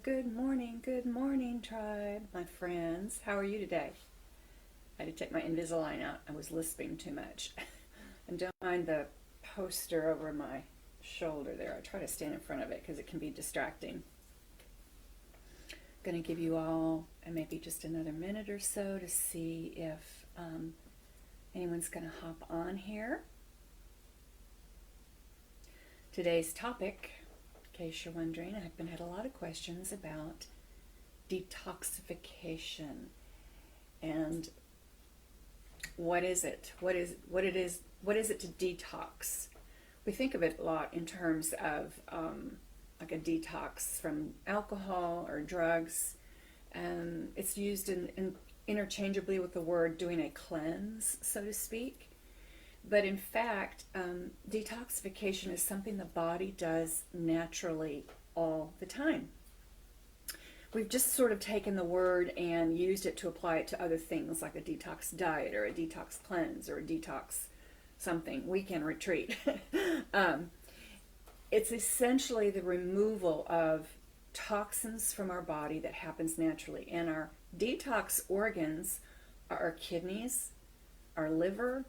good morning, tribe, my friends. How are you today? I had to take my Invisalign out. I was lisping too much. And don't mind the poster over my shoulder there. I try to stand in front of it because it can be distracting. Going to give you all maybe just another minute or so to see if anyone's going to hop on here. Today's topic, in case you're wondering, I've been had a lot of questions about detoxification and what is it? What is it to detox? We think of it a lot in terms of like a detox from alcohol or drugs. It's used interchangeably with the word doing a cleanse, so to speak. But in fact, detoxification is something the body does naturally all the time. We've just sort of taken the word and used it to apply it to other things like a detox diet or a detox cleanse or a detox something, weekend retreat. It's essentially the removal of toxins from our body that happens naturally. And our detox organs are our kidneys, our liver,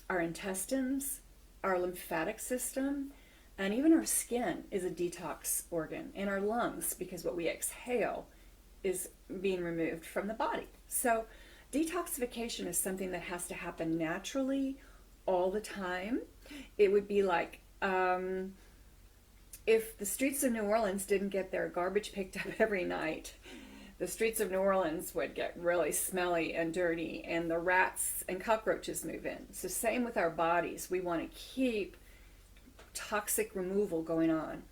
our intestines, our lymphatic system, and even our skin is a detox organ, and our lungs, because what we exhale is being removed from the body. So detoxification is something that has to happen naturally all the time. It would be like if the streets of New Orleans didn't get their garbage picked up every night, the streets of New Orleans would get really smelly and dirty, and the rats and cockroaches move in. So same with our bodies. We want to keep toxic removal going on.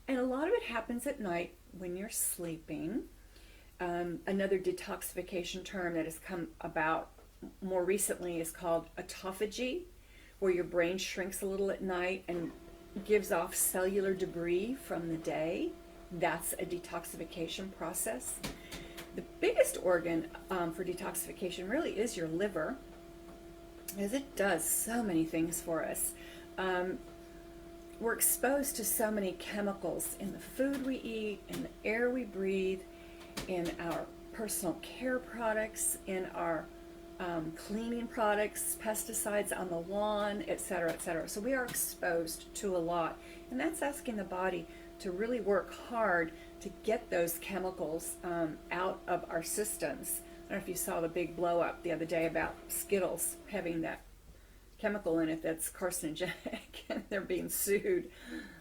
And a lot of it happens at night when you're sleeping. Another detoxification term that has come about more recently is called autophagy, where your brain shrinks a little at night and gives off cellular debris from the day. That's a detoxification process. The biggest organ for detoxification really is your liver, as it does so many things for us. We're exposed to so many chemicals in the food we eat, in the air we breathe, in our personal care products, in our cleaning products, pesticides on the lawn, etc., etc. So we are exposed to a lot, and that's asking the body to really work hard to get those chemicals out of our systems. I don't know if you saw the big blow up the other day about Skittles having that chemical in it that's carcinogenic, and they're being sued.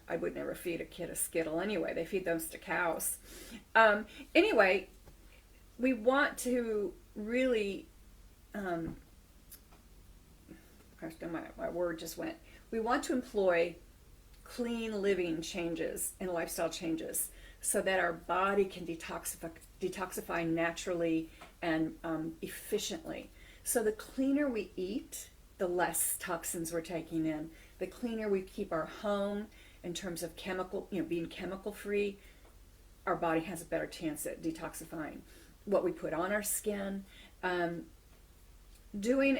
I would never feed a kid a Skittle anyway. They feed those to cows. Anyway, we want to really, my word just went. We want to employ clean living changes and lifestyle changes so that our body can detoxify naturally and efficiently. So the cleaner we eat, the less toxins we're taking in. The cleaner we keep our home in terms of being chemical free, our body has a better chance at detoxifying. What we put on our skin, doing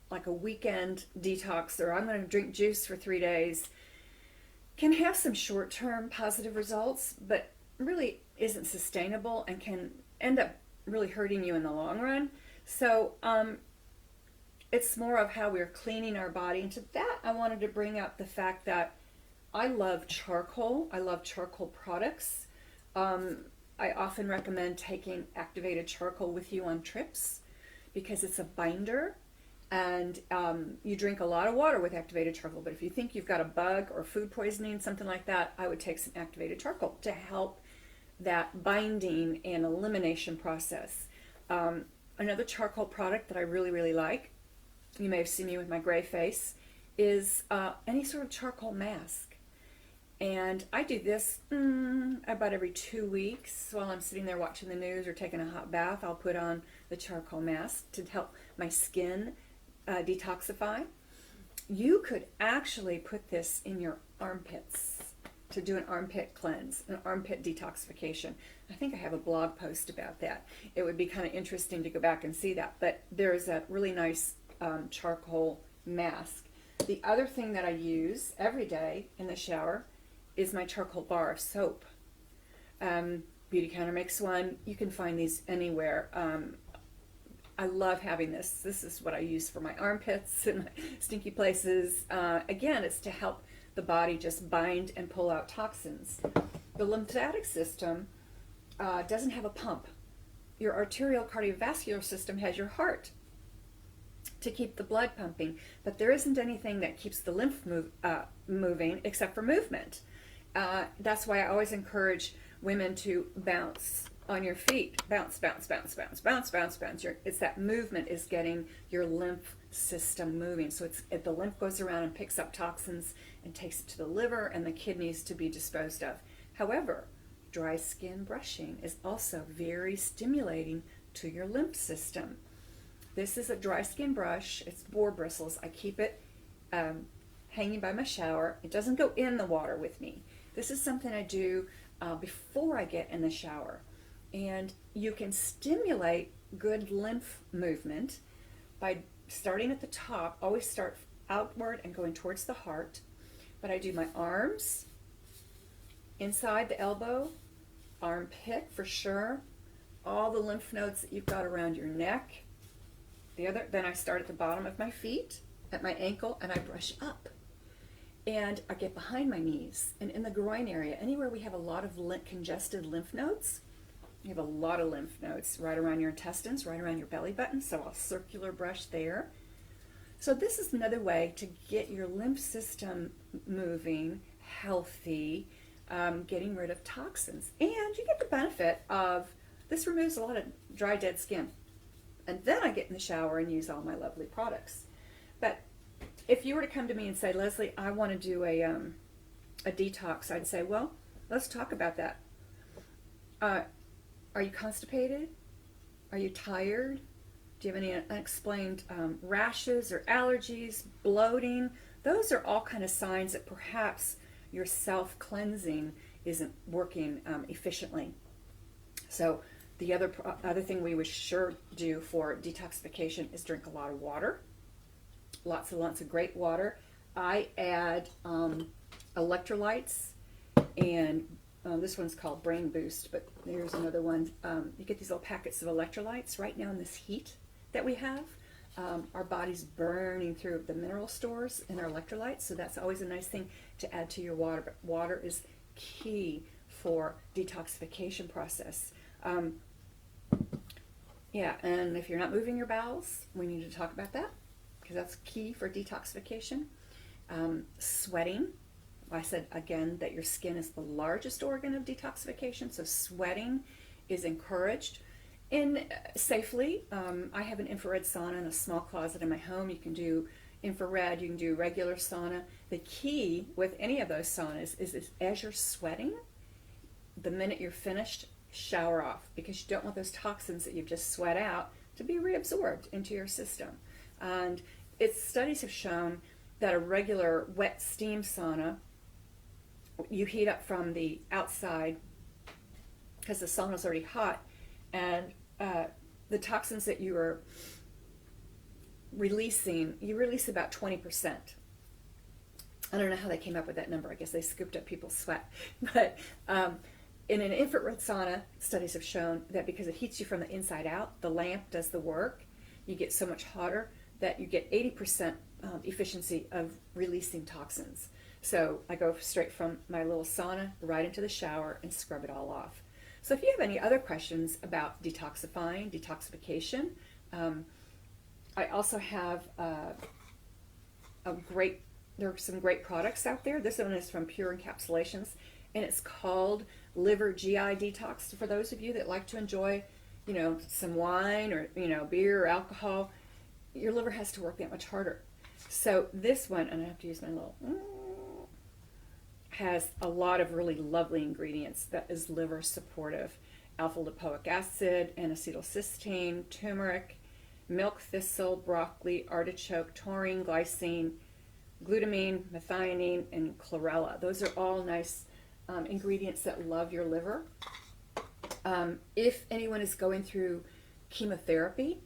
like a weekend detox, or I'm going to drink juice for 3 days, can have some short-term positive results, but really isn't sustainable and can end up really hurting you in the long run. So it's more of how we're cleaning our body. And to that, I wanted to bring up the fact that I love charcoal. I love charcoal products. I often recommend taking activated charcoal with you on trips because it's a binder. And you drink a lot of water with activated charcoal, but if you think you've got a bug or food poisoning, something like that, I would take some activated charcoal to help that binding and elimination process. Another charcoal product that I really, really like, you may have seen me with my gray face, is any sort of charcoal mask. And I do this about every 2 weeks while I'm sitting there watching the news or taking a hot bath. I'll put on the charcoal mask to help my skin detoxify. You could actually put this in your armpits to do an armpit cleanse, an armpit detoxification. I think I have a blog post about that. It would be kind of interesting to go back and see that, but there's a really nice charcoal mask. The other thing that I use every day in the shower is my charcoal bar of soap. Beauty Counter makes one. You can find these anywhere. I love having this. This is what I use for my armpits and my stinky places. Again, it's to help the body just bind and pull out toxins. The lymphatic system doesn't have a pump. Your arterial cardiovascular system has your heart to keep the blood pumping, but there isn't anything that keeps the lymph moving except for movement. That's why I always encourage women to bounce on your feet. Bounce, bounce, bounce, bounce, bounce, bounce, bounce. It's that movement is getting your lymph system moving. So the lymph goes around and picks up toxins and takes it to the liver and the kidneys to be disposed of. However, dry skin brushing is also very stimulating to your lymph system. This is a dry skin brush. It's boar bristles. I keep it hanging by my shower. It doesn't go in the water with me. This is something I do before I get in the shower. And you can stimulate good lymph movement by starting at the top. Always start outward and going towards the heart. But I do my arms, inside the elbow, armpit for sure, all the lymph nodes that you've got around your neck. Then I start at the bottom of my feet, at my ankle, and I brush up. And I get behind my knees and in the groin area, anywhere we have a lot of congested lymph nodes. You have a lot of lymph nodes right around your intestines, right around your belly button, so I'll circular brush there. So this is another way to get your lymph system moving, healthy, getting rid of toxins. And you get the benefit of, this removes a lot of dry, dead skin. And then I get in the shower and use all my lovely products. But if you were to come to me and say, Leslie, I want to do a detox, I'd say, well, let's talk about that. Are you constipated? Are you tired? Do you have any unexplained rashes or allergies, bloating? Those are all kind of signs that perhaps your self-cleansing isn't working efficiently. So the other thing we would sure do for detoxification is drink a lot of water. Lots and lots of great water. I add electrolytes, and this one's called Brain Boost, but there's another one. You get these little packets of electrolytes. Right now in this heat that we have, our body's burning through the mineral stores and our electrolytes, so that's always a nice thing to add to your water. But water is key for detoxification process. Yeah, and if you're not moving your bowels, we need to talk about that, because that's key for detoxification. Sweating. I said again that your skin is the largest organ of detoxification, so sweating is encouraged. And safely, I have an infrared sauna in a small closet in my home. You can do infrared, you can do regular sauna. The key with any of those saunas is as you're sweating, the minute you're finished, shower off, because you don't want those toxins that you've just sweat out to be reabsorbed into your system. And studies have shown that a regular wet steam sauna, you heat up from the outside because the sauna's already hot, and the toxins that you are releasing, you release about 20%. I don't know how they came up with that number. I guess they scooped up people's sweat. But in an infrared sauna, studies have shown that because it heats you from the inside out, the lamp does the work. You get so much hotter that you get 80% efficiency of releasing toxins. So I go straight from my little sauna right into the shower and scrub it all off. So if you have any other questions about detoxification, I also have there are some great products out there. This one is from Pure Encapsulations, and it's called Liver GI Detox. For those of you that like to enjoy, some wine or, beer or alcohol, your liver has to work that much harder. So this one, and I have to use my little, has a lot of really lovely ingredients that is liver supportive. Alpha lipoic acid, N-acetylcysteine, turmeric, milk thistle, broccoli, artichoke, taurine, glycine, glutamine, methionine, and chlorella. Those are all nice ingredients that love your liver. If anyone is going through chemotherapy,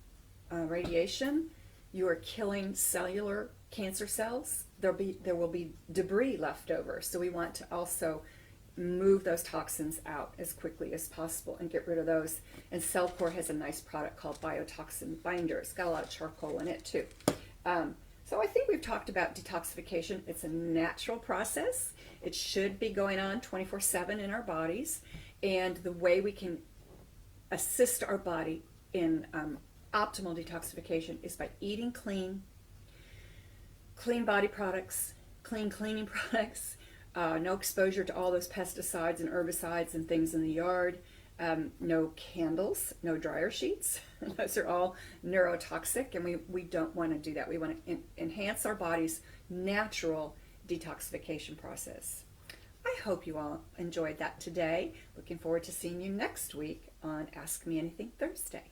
radiation, you are killing cellular cancer cells. There will be debris left over, so we want to also move those toxins out as quickly as possible and get rid of those. And Cellcore has a nice product called Biotoxin Binder. It's got a lot of charcoal in it too. So I think we've talked about detoxification. It's a natural process. It should be going on 24/7 in our bodies. And the way we can assist our body in optimal detoxification is by eating clean body products, clean cleaning products, no exposure to all those pesticides and herbicides and things in the yard, no candles, no dryer sheets. Those are all neurotoxic, and we don't want to do that. We want to enhance our body's natural detoxification process. I hope you all enjoyed that today. Looking forward to seeing you next week on Ask Me Anything Thursday.